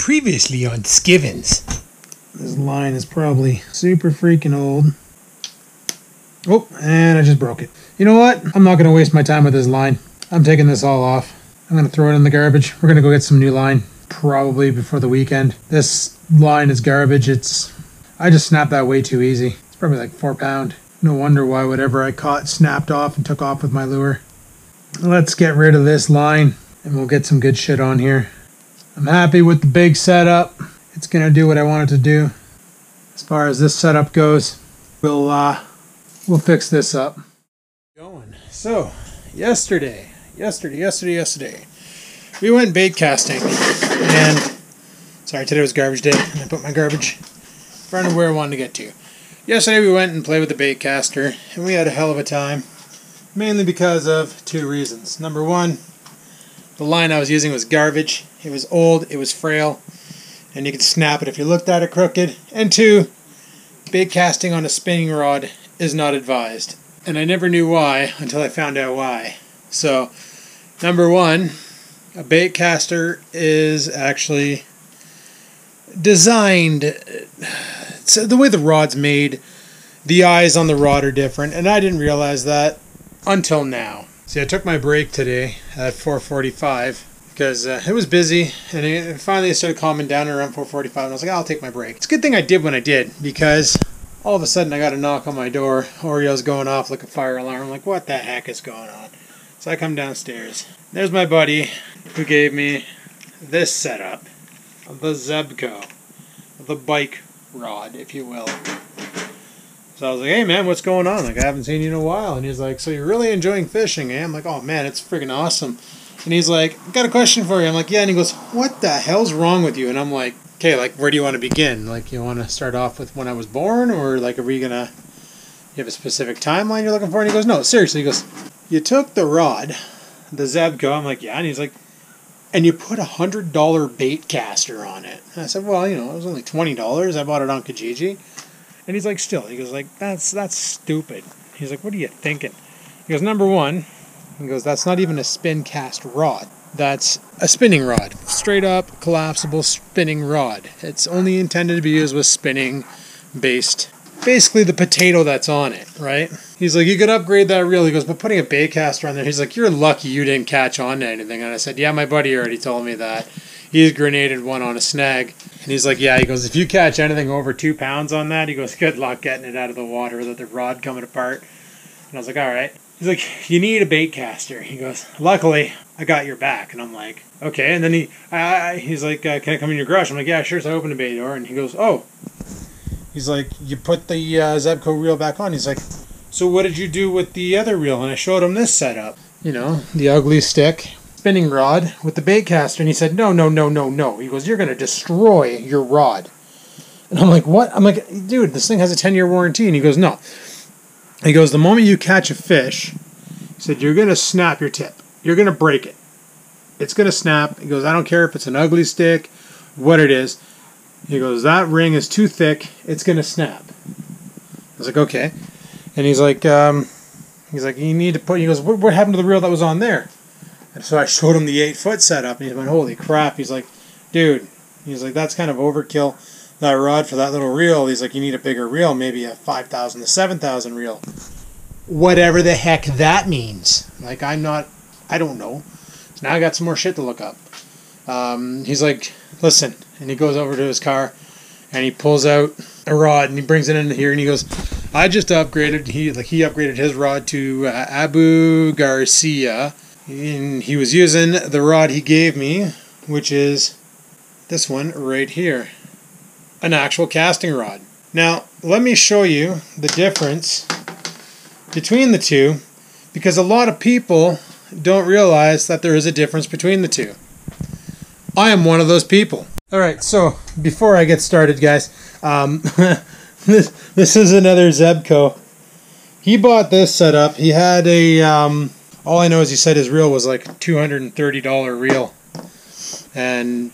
Previously on Skivinz. This line is probably super freaking old. Oh, and I just broke it. You know what? I'm not going to waste my time with this line. I'm taking this all off. I'm going to throw it in the garbage. We're going to go get some new line, probably before the weekend. This line is garbage. I just snapped that way too easy. It's probably like 4 pound. No wonder why whatever I caught snapped off and took off with my lure. Let's get rid of this line and we'll get some good shit on here. I'm happy with the big setup. It's going to do what I want it to do. As far as this setup goes, we'll fix this up. So, yesterday, we went bait casting, and sorry, today was garbage day, and I put my garbage in front of where I wanted to get to. Yesterday we went and played with the bait caster, and we had a hell of a time, mainly because of 2 reasons. Number 1, the line I was using was garbage. It was old, it was frail, and you could snap it if you looked at it crooked. And 2, bait casting on a spinning rod is not advised. And I never knew why until I found out why. So, number 1, a bait caster is actually designed, so the way the rod's made, the eyes on the rod are different, and I didn't realize that until now. See, I took my break today at 4:45 because it was busy, and it finally started calming down around 4:45, and I was like, I'll take my break. It's a good thing I did when I did, because all of a sudden I got a knock on my door. Oreo's going off like a fire alarm. I'm like, what the heck is going on? So I come downstairs. There's my buddy who gave me this setup, the Zebco, the bike rod, if you will. So I was like, hey man, what's going on? Like, I haven't seen you in a while. And he's like, so you're really enjoying fishing, eh? I'm like, oh man, it's friggin' awesome. And he's like, got a question for you. I'm like, yeah. And he goes, what the hell's wrong with you? And I'm like, okay, like, where do you want to begin? Like, you want to start off with when I was born? Or like, are we gonna, you have a specific timeline you're looking for? And he goes, no, seriously. He goes, you took the rod, the Zebco. I'm like, yeah. And he's like, and you put $100 bait caster on it. And I said, well, you know, it was only $20. I bought it on Kijiji. And he's like, still. He goes, like, that's stupid. He's like, what are you thinking? He goes, number 1, he goes, that's not even a spin cast rod. That's a spinning rod. Straight up, collapsible spinning rod. It's only intended to be used with spinning based. Basically the potato that's on it, right? He's like, you could upgrade that reel. He goes, but putting a bait caster on there, he's like, you're lucky you didn't catch on to anything. And I said, yeah, my buddy already told me that. He's grenaded one on a snag. And he's like, yeah, he goes, if you catch anything over 2 pounds on that, he goes, good luck getting it out of the water with the rod coming apart. And I was like, all right. He's like, you need a bait caster. He goes, luckily, I got your back. And I'm like, okay. And then he's like, can I come in your garage? I'm like, yeah, sure. So I open the bay door. And he goes, oh. He's like, you put the Zebco reel back on. He's like, so what did you do with the other reel? And I showed him this setup. You know, the ugly stick spinning rod with the bait caster. And he said, no. He goes, you're going to destroy your rod. And I'm like, what? I'm like, dude, this thing has a 10-year warranty. And he goes, no. He goes, the moment you catch a fish, he said, you're going to snap your tip. You're going to break it. It's going to snap. He goes, I don't care if it's an ugly stick, what it is. He goes, that ring is too thick. It's going to snap. I was like, okay. And he's like, you need to put, he goes, what happened to the reel that was on there? And so I showed him the 8-foot setup, and he went, holy crap. He's like, dude, he's like, that's kind of overkill, that rod for that little reel. He's like, you need a bigger reel, maybe a 5,000 to 7,000 reel. Whatever the heck that means. Like, I don't know. So now I got some more shit to look up. He's like, listen, and he goes over to his car, and he pulls out a rod, and he brings it into here, and he goes, I just upgraded, he upgraded his rod to Abu Garcia. And he was using the rod he gave me, which is this one right here, an actual casting rod. Now, let me show you the difference between the two, because a lot of people don't realize that there is a difference between the two. I am one of those people. Alright, so before I get started, guys, this is another Zebco. He bought this setup. He had a all I know is he said his reel was like a $230 reel. And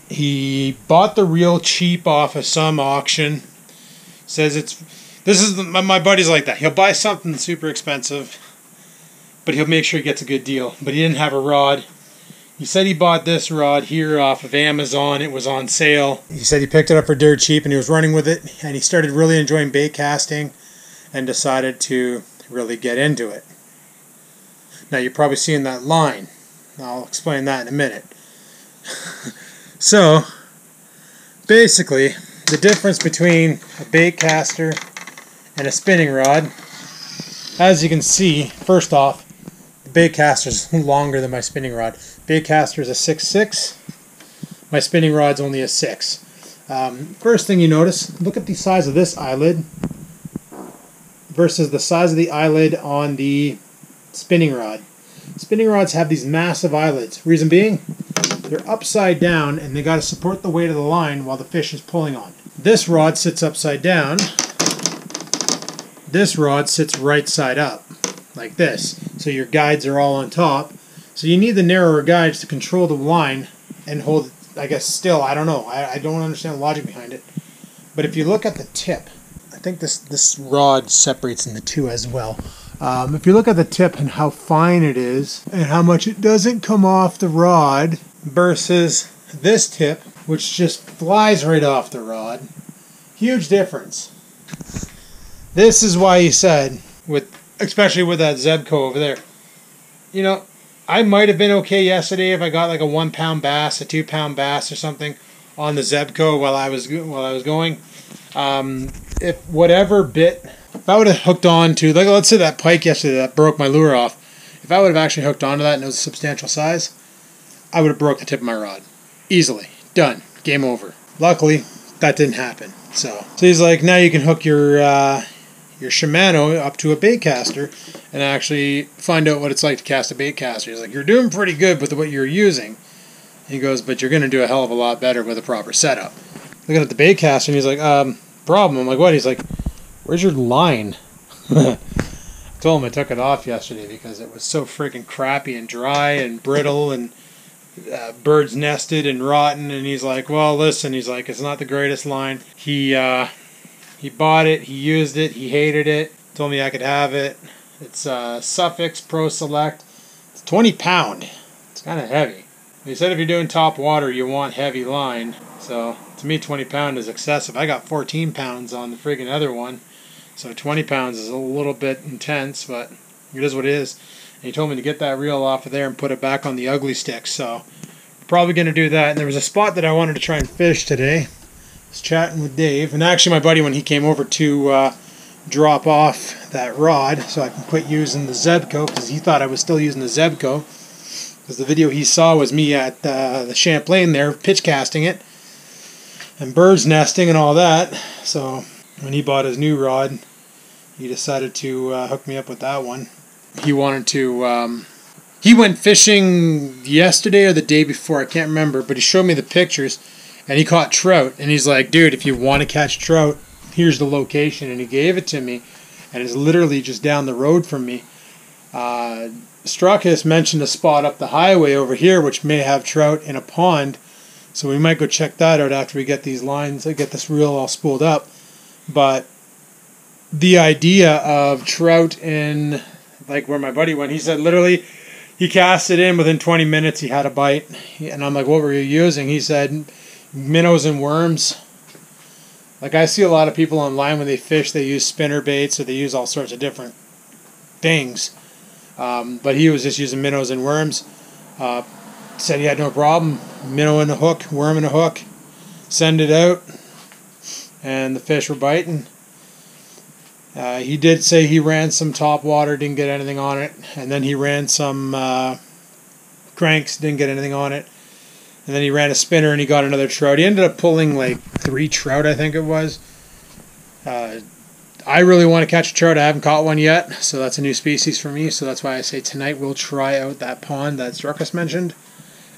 he bought the reel cheap off of some auction. Says my buddy's like that. He'll buy something super expensive, but he'll make sure he gets a good deal. But he didn't have a rod. He said he bought this rod here off of Amazon. It was on sale. He said he picked it up for dirt cheap and he was running with it, and he started really enjoying bait casting and decided to really get into it. Now you're probably seeing that line. I'll explain that in a minute. So basically, the difference between a bait caster and a spinning rod, as you can see, first off, the bait caster is longer than my spinning rod. Bait caster is a 6'6". My spinning rod's only a 6. First thing you notice, look at the size of this eyelid versus the size of the eyelid on the spinning rod. Spinning rods have these massive eyelids. Reason being, they're upside down and they got to support the weight of the line while the fish is pulling on. This rod sits upside down. This rod sits right side up, like this. So your guides are all on top. So you need the narrower guides to control the line and hold it, I guess, still. I don't know. I don't understand the logic behind it. But if you look at the tip, I think this rod separates into two as well. If you look at the tip and how fine it is and how much it doesn't come off the rod versus this tip, which just flies right off the rod, huge difference. This is why he said, especially with that Zebco over there, you know, I might have been okay yesterday if I got like a 1 pound bass, a 2 pound bass or something on the Zebco while I was going. If whatever bit, if I would have hooked on to, like, let's say that pike yesterday that broke my lure off, if I would have actually hooked onto that and it was a substantial size, I would have broke the tip of my rod. Easily. Done. Game over. Luckily, that didn't happen. So he's like, now you can hook your Shimano up to a bait caster and actually find out what it's like to cast a bait caster. He's like, you're doing pretty good with what you're using. He goes, but you're going to do a hell of a lot better with a proper setup. Looking at the bait caster, and he's like, problem. I'm like, what? He's like, where's your line? I told him I took it off yesterday because it was so freaking crappy and dry and brittle and birds nested and rotten. And he's like, well, listen, he's like, it's not the greatest line. He bought it, he used it, he hated it, told me I could have it. It's Suffix Pro Select. It's 20 pound. It's kind of heavy. He said if you're doing top water, you want heavy line. So to me, 20 pound is excessive. I got 14 pounds on the friggin' other one. So 20 pounds is a little bit intense, but it is what it is. And he told me to get that reel off of there and put it back on the ugly stick. So probably going to do that. And there was a spot that I wanted to try and fish today. I was chatting with Dave. And actually my buddy, when he came over to drop off that rod so I can quit using the Zebco, because he thought I was still using the Zebco. Because the video he saw was me at the Champlain there, pitch casting it. And birds nesting and all that. So when he bought his new rod, he decided to hook me up with that one. He wanted to, he went fishing yesterday or the day before, I can't remember, but he showed me the pictures and he caught trout. And he's like, dude, if you want to catch trout, here's the location. And he gave it to me, and it's literally just down the road from me. Struckus mentioned a spot up the highway over here which may have trout in a pond. So we might go check that out after we get these lines, get this reel all spooled up. But the idea of trout in, like where my buddy went, he said literally he cast it in, within 20 minutes he had a bite. And I'm like, what were you using? He said minnows and worms. Like I see a lot of people online when they fish, they use spinner baits or they use all sorts of different things. But he was just using minnows and worms. Said he had no problem. Minnow in a hook, worm in a hook. Send it out. And the fish were biting. He did say he ran some top water, didn't get anything on it. And then he ran some cranks, didn't get anything on it. And then he ran a spinner and he got another trout. He ended up pulling like 3 trout, I think it was. I really want to catch a trout. I haven't caught one yet, so that's a new species for me. So that's why I say tonight we'll try out that pond that Struckus mentioned.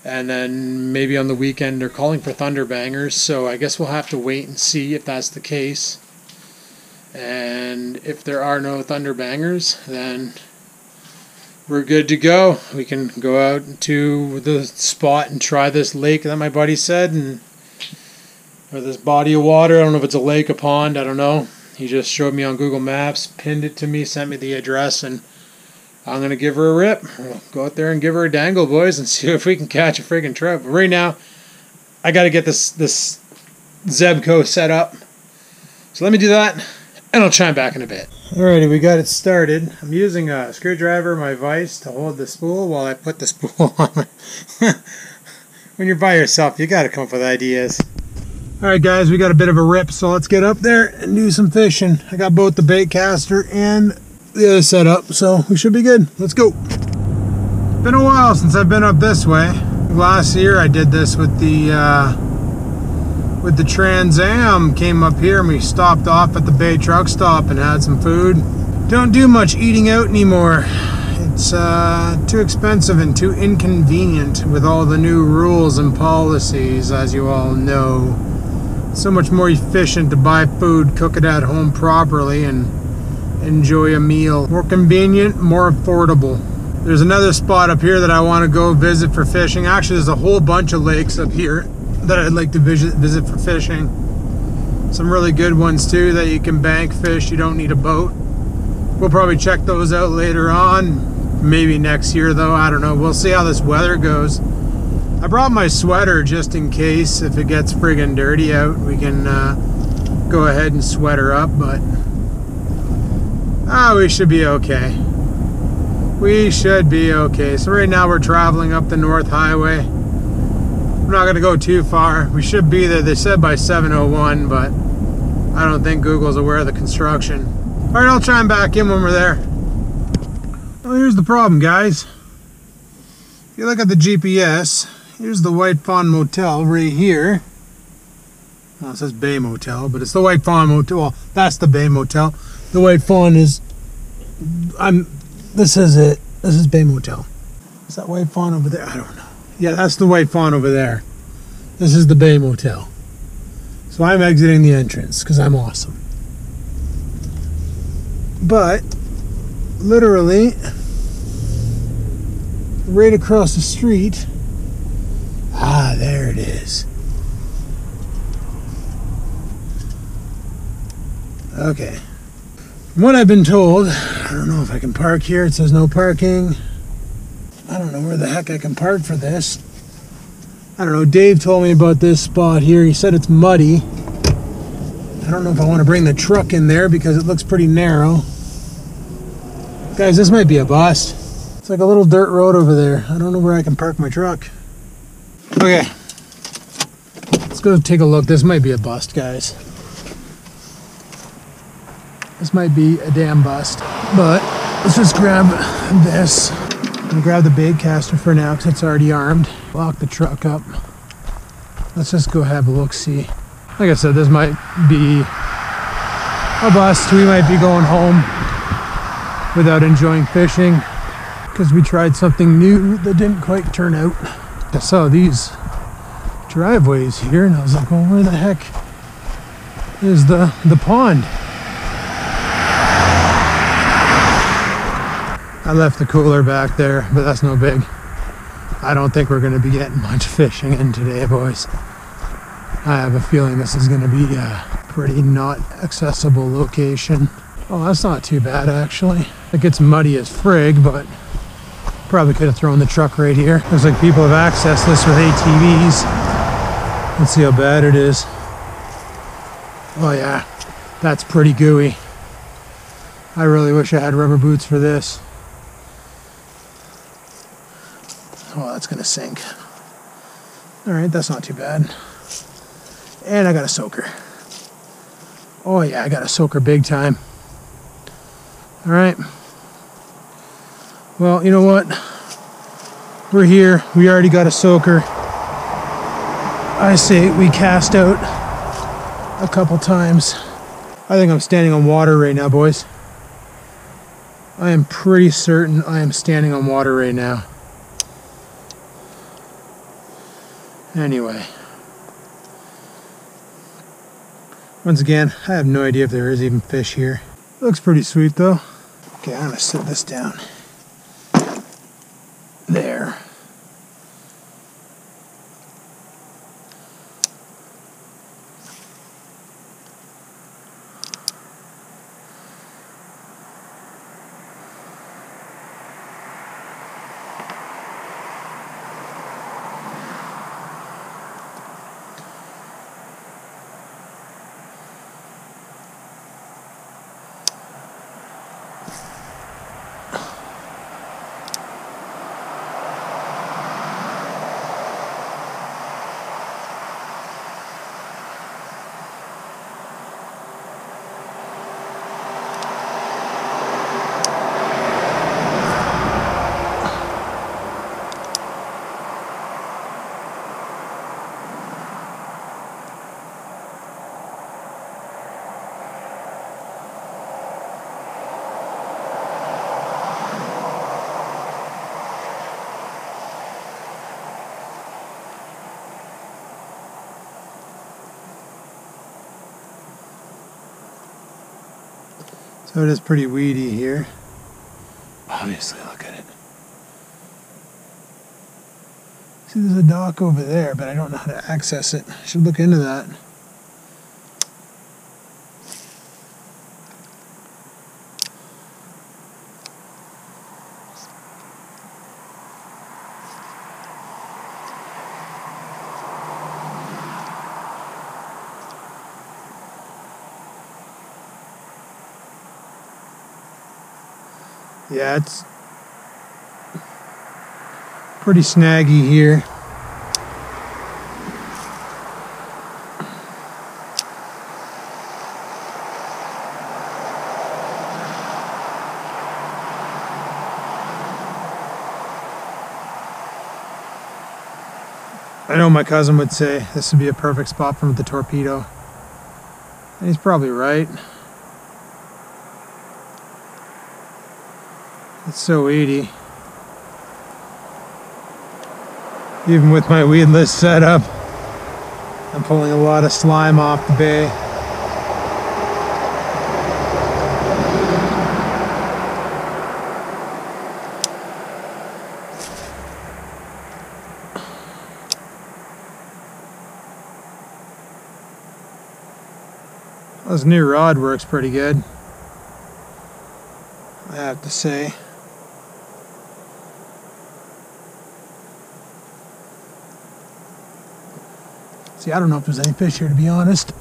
And then maybe on the weekend they're calling for thunderbangers, so I guess we'll have to wait and see if that's the case. And if there are no thunderbangers, then we're good to go. We can go out to the spot and try this lake that my buddy said, or this body of water. I don't know if it's a lake, a pond, I don't know. He just showed me on Google Maps, pinned it to me, sent me the address, and I'm going to give her a rip. We'll go out there and give her a dangle, boys, and see if we can catch a friggin' trout. But right now, I got to get this Zebco set up. So let me do that, and I'll chime back in a bit. Alrighty, we got it started. I'm using a screwdriver, my vise, to hold the spool while I put the spool on my... When you're by yourself, you got to come up with ideas. Alright guys, we got a bit of a rip, so let's get up there and do some fishing. I got both the bait caster and the other setup, so we should be good. Let's go. Been a while since I've been up this way. Last year I did this with the Trans Am. Came up here and we stopped off at the Bay truck stop and had some food. Don't do much eating out anymore. It's too expensive and too inconvenient with all the new rules and policies, as you all know. So much more efficient to buy food, cook it at home properly, and enjoy a meal. More convenient, more affordable. There's another spot up here that I want to go visit for fishing. Actually, there's a whole bunch of lakes up here that I'd like to visit for fishing. Some really good ones too that you can bank fish. You don't need a boat. We'll probably check those out later on. Maybe next year though, I don't know. We'll see how this weather goes. I brought my sweater just in case if it gets friggin' dirty out. We can go ahead and sweater up, but we should be okay. We should be okay. So right now we're traveling up the North Highway. We're not gonna go too far. We should be there, they said by 7:01, but I don't think Google's aware of the construction. All right, I'll chime back in when we're there. Well, here's the problem, guys. If you look at the GPS, here's the White Fawn Motel right here. Well, it says Bay Motel, but it's the White Fawn Motel. Well, that's the Bay Motel. The White Fawn is... This is it. This is Bay Motel. Is that White Fawn over there? I don't know. Yeah, that's the White Fawn over there. This is the Bay Motel. So I'm exiting the entrance because I'm awesome. But literally right across the street, there it is. Okay. From what I've been told, I don't know if I can park here. It says no parking. I don't know where the heck I can park for this. I don't know. Dave told me about this spot here. He said it's muddy. I don't know if I want to bring the truck in there because it looks pretty narrow. Guys, this might be a bust. It's like a little dirt road over there. I don't know where I can park my truck. Okay. Let's go take a look. This might be a bust, guys. This might be a damn bust. But let's just grab this. I'm gonna grab the bait caster for now because it's already armed. Lock the truck up. Let's just go have a look-see. Like I said, this might be a bust. We might be going home without enjoying fishing because we tried something new that didn't quite turn out. I saw these driveways here and I was like, well, where the heck is the pond? I left the cooler back there, but that's no big. I don't think we're going to be getting much fishing in today, boys. I have a feeling this is going to be a pretty not accessible location. Oh, that's not too bad, actually. It gets muddy as frig, but probably could have thrown the truck right here. Looks like people have accessed this with ATVs. Let's see how bad it is. Oh yeah, that's pretty gooey. I really wish I had rubber boots for this. Oh, that's gonna sink. All right, that's not too bad. And I got a soaker. Oh yeah, I got a soaker big time. All right. Well, you know what? We're here. We already got a soaker. I say we cast out a couple times. I think I'm standing on water right now, boys. I am pretty certain I am standing on water right now. Anyway. Once again, I have no idea if there is even fish here. Looks pretty sweet though. Okay, I'm gonna set this down. There. So it is pretty weedy here. Obviously, look at it. See, there's a dock over there, but I don't know how to access it. I should look into that. Yeah, it's pretty snaggy here. I know my cousin would say this would be a perfect spot for the torpedo. And he's probably right. It's so weedy. Even with my weedless setup, I'm pulling a lot of slime off the bay. This new rod works pretty good, I have to say. See, I don't know if there's any fish here, to be honest.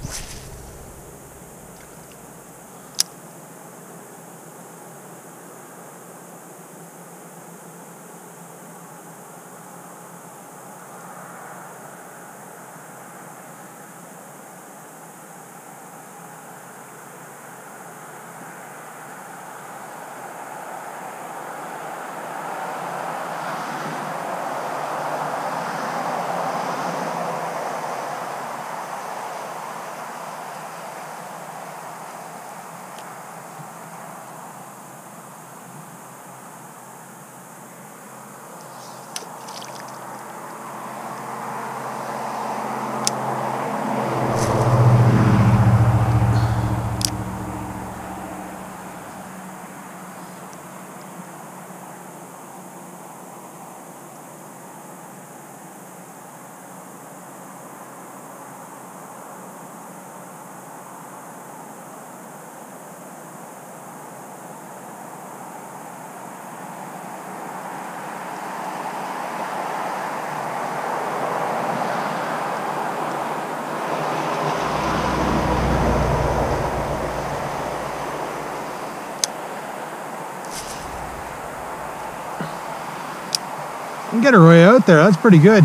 I can get her way out there, that's pretty good.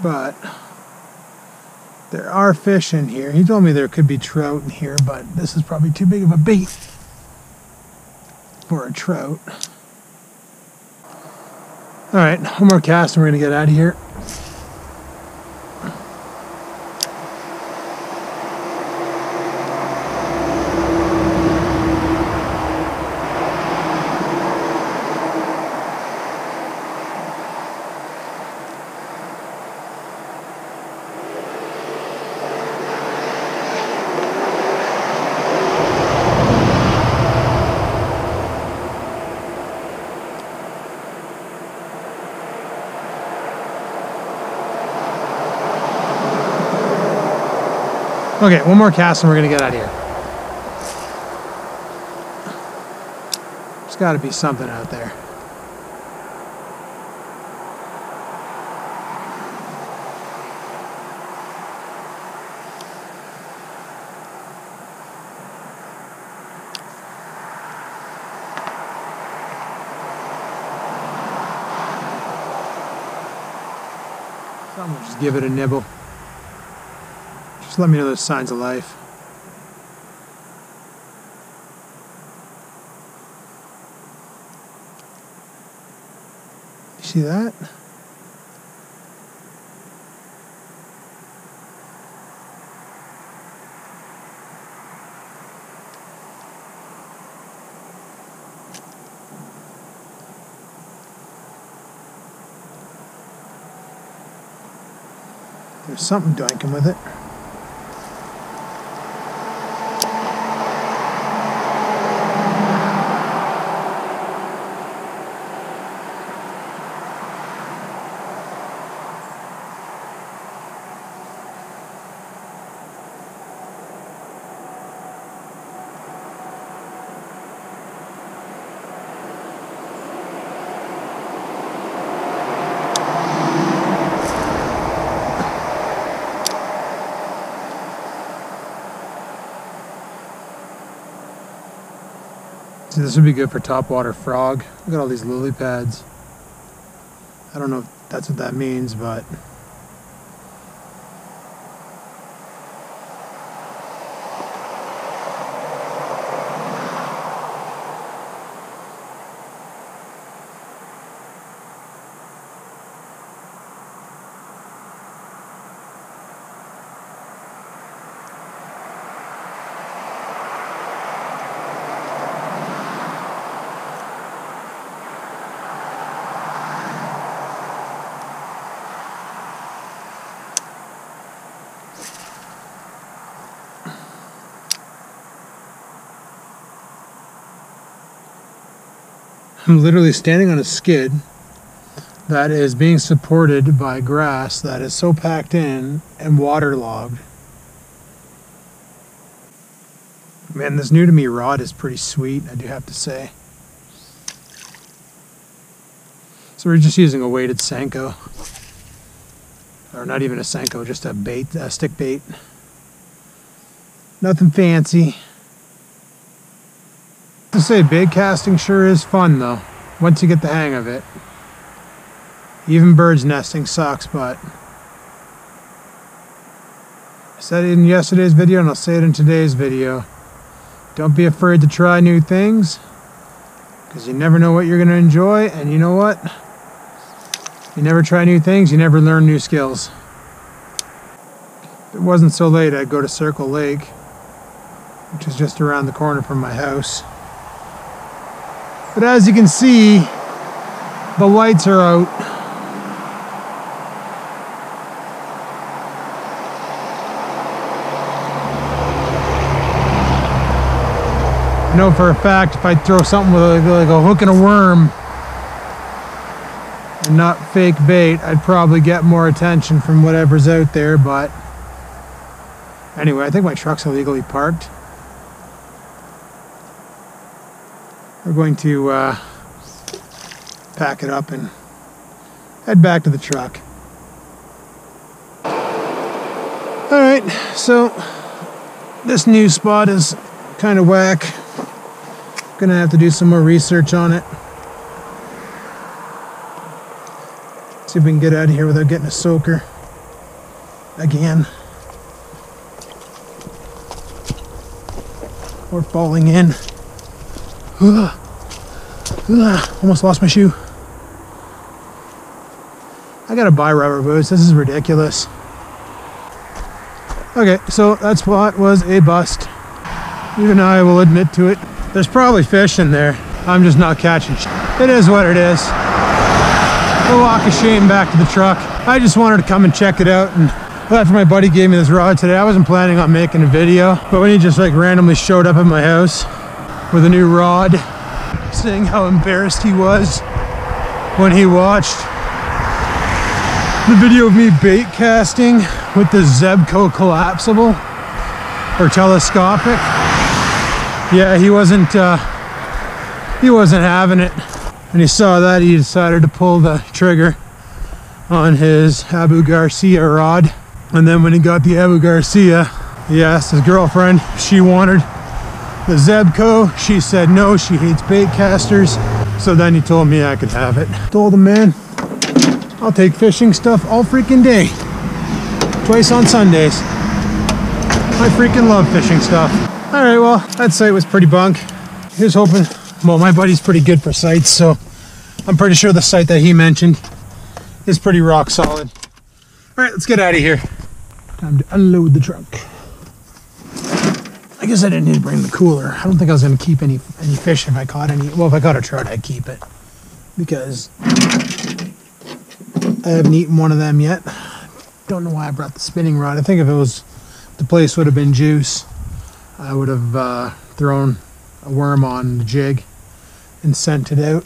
But there are fish in here. He told me there could be trout in here, but this is probably too big of a bait for a trout. Alright, one more cast and we're going to get out of here. Okay, one more cast and we're gonna get out of here. There's gotta be something out there. Someone just give it a nibble. Just let me know there's signs of life. You see that? There's something doinking with it. See, this would be good for topwater frog. Look at all these lily pads. I don't know if that's what that means, but I'm literally standing on a skid that is being supported by grass that is so packed in and waterlogged. Man, this new to me rod is pretty sweet, I do have to say. So we're just using a weighted Senko. Or not even a Senko, just a bait, a stick bait. Nothing fancy. To say bait casting sure is fun though, once you get the hang of it. Even birds nesting sucks, but I said it in yesterday's video and I'll say it in today's video. Don't be afraid to try new things, because you never know what you're going to enjoy, and you know what? You never try new things, you never learn new skills. If it wasn't so late, I'd go to Circle Lake, which is just around the corner from my house. But as you can see, the lights are out. I know for a fact if I throw something with like a hook and a worm and not fake bait, I'd probably get more attention from whatever's out there, but anyway, I think my truck's illegally parked. We're going to pack it up and head back to the truck. Alright, so this new spot is kind of whack. Gonna have to do some more research on it. See if we can get out of here without getting a soaker again. Or falling in. Almost lost my shoe. I gotta buy rubber boots. This is ridiculous. Okay, so that spot was a bust. Even I will admit to it. There's probably fish in there. I'm just not catching shit. It is what it is. We'll walk of shame back to the truck. I just wanted to come and check it out, and after my buddy gave me this rod today, I wasn't planning on making a video, but when he just like randomly showed up at my house with a new rod, saying how embarrassed he was when he watched the video of me bait casting with the Zebco collapsible or telescopic. Yeah, he wasn't having it. And he saw that, he decided to pull the trigger on his Abu Garcia rod. And then when he got the Abu Garcia, he asked his girlfriend if she wanted the Zebco. She said no, she hates bait casters. So then he told me I could have it. Told him, man, I'll take fishing stuff all freaking day. Twice on Sundays. I freaking love fishing stuff. Alright, well, that site was pretty bunk. He was hoping, well, my buddy's pretty good for sites, so I'm pretty sure the site that he mentioned is pretty rock solid. Alright, let's get out of here. Time to unload the truck. I guess I didn't need to bring the cooler. I don't think I was going to keep any fish if I caught any. Well, if I caught a trout, I'd keep it, because I haven't eaten one of them yet. don't know why I brought the spinning rod. I think if the place would have been juice, I would have thrown a worm on the jig and sent it out.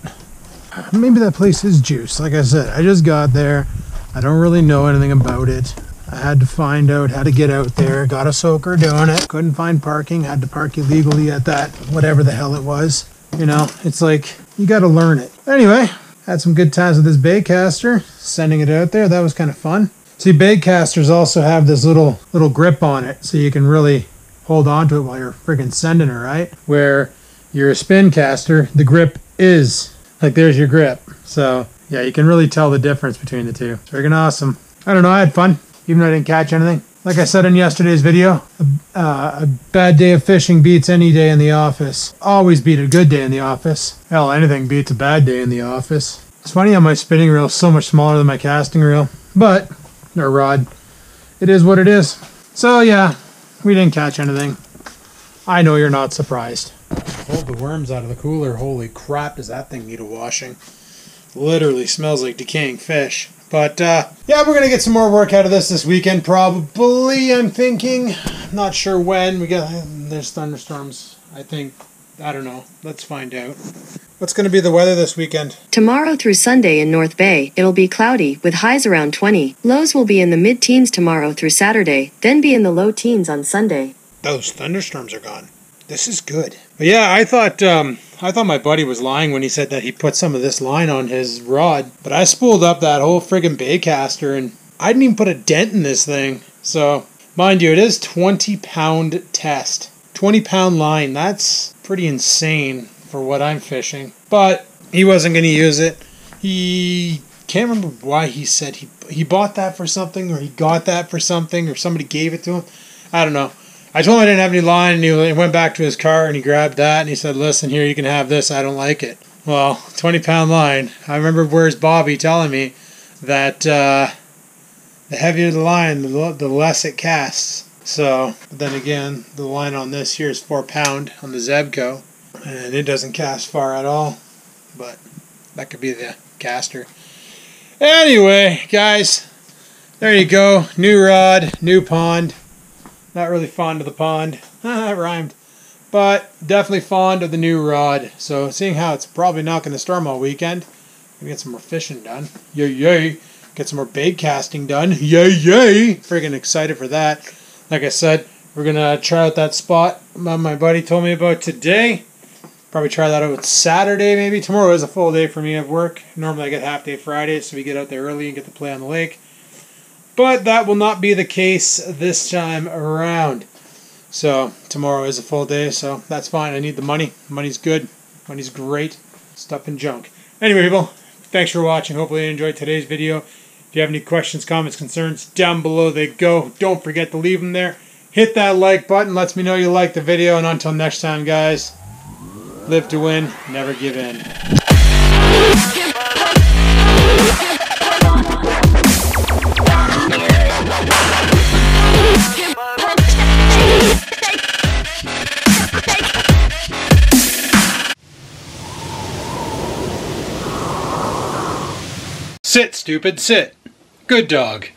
Maybe that place is juice. Like I said, I just got there. I don't really know anything about it. I had to find out how to get out there. Got a soaker doing it. Couldn't find parking. Had to park illegally at that, whatever the hell it was. You know, it's like, you got to learn it. Anyway, had some good times with this baitcaster, sending it out there. That was kind of fun. See, baitcasters also have this little grip on it, so you can really hold on to it while you're friggin' sending it, right? Where you're a spin caster, the grip is, like, there's your grip. So, yeah, you can really tell the difference between the two. It's friggin' awesome. I don't know, I had fun, even though I didn't catch anything. Like I said in yesterday's video, a bad day of fishing beats any day in the office. Always beat a good day in the office. Hell, anything beats a bad day in the office. It's funny how my spinning reel is so much smaller than my casting reel, but, or rod, it is what it is. So yeah, we didn't catch anything. I know you're not surprised. Pulled the worms out of the cooler. Holy crap, does that thing need a washing? Literally smells like decaying fish. But, yeah, we're going to get some more work out of this weekend, probably, I'm thinking. Not sure when. There's thunderstorms, I think. I don't know. Let's find out. What's going to be the weather this weekend? Tomorrow through Sunday in North Bay, it'll be cloudy, with highs around 20. Lows will be in the mid-teens tomorrow through Saturday, then be in the low teens on Sunday. Those thunderstorms are gone. This is good. But yeah, I thought my buddy was lying when he said that he put some of this line on his rod. But I spooled up that whole friggin' baitcaster and I didn't even put a dent in this thing. So, mind you, it is 20-pound test. 20-pound line. That's pretty insane for what I'm fishing. But he wasn't going to use it. He can't remember why he said he bought that for something, or he got that for something, or somebody gave it to him. I don't know. I told him I didn't have any line, and he went back to his car, and he grabbed that, and he said, listen, here, you can have this. I don't like it. Well, 20-pound line. I remember where's Bobby telling me that the heavier the line, the less it casts. So, but then again, the line on this here is 4 pound on the Zebco, and it doesn't cast far at all. But that could be the caster. Anyway, guys, there you go. New rod, new pond. Not really fond of the pond. That rhymed. But definitely fond of the new rod. So seeing how it's probably not going to storm all weekend, we get some more fishing done. Yay, yay. Get some more bait casting done. Yay, yay. Friggin' excited for that. Like I said, we're going to try out that spot my buddy told me about today. Probably try that out Saturday maybe. Tomorrow is a full day for me at work. Normally I get half day Friday, so we get out there early and get to play on the lake. But that will not be the case this time around. So tomorrow is a full day, so that's fine. I need the money. Money's good. Money's great. Stuff and junk. Anyway, people, thanks for watching. Hopefully you enjoyed today's video. If you have any questions, comments, concerns, down below they go. Don't forget to leave them there. Hit that like button. Lets me know you liked the video. And until next time, guys, live to win. Never give in. Sit, stupid, sit. Good dog.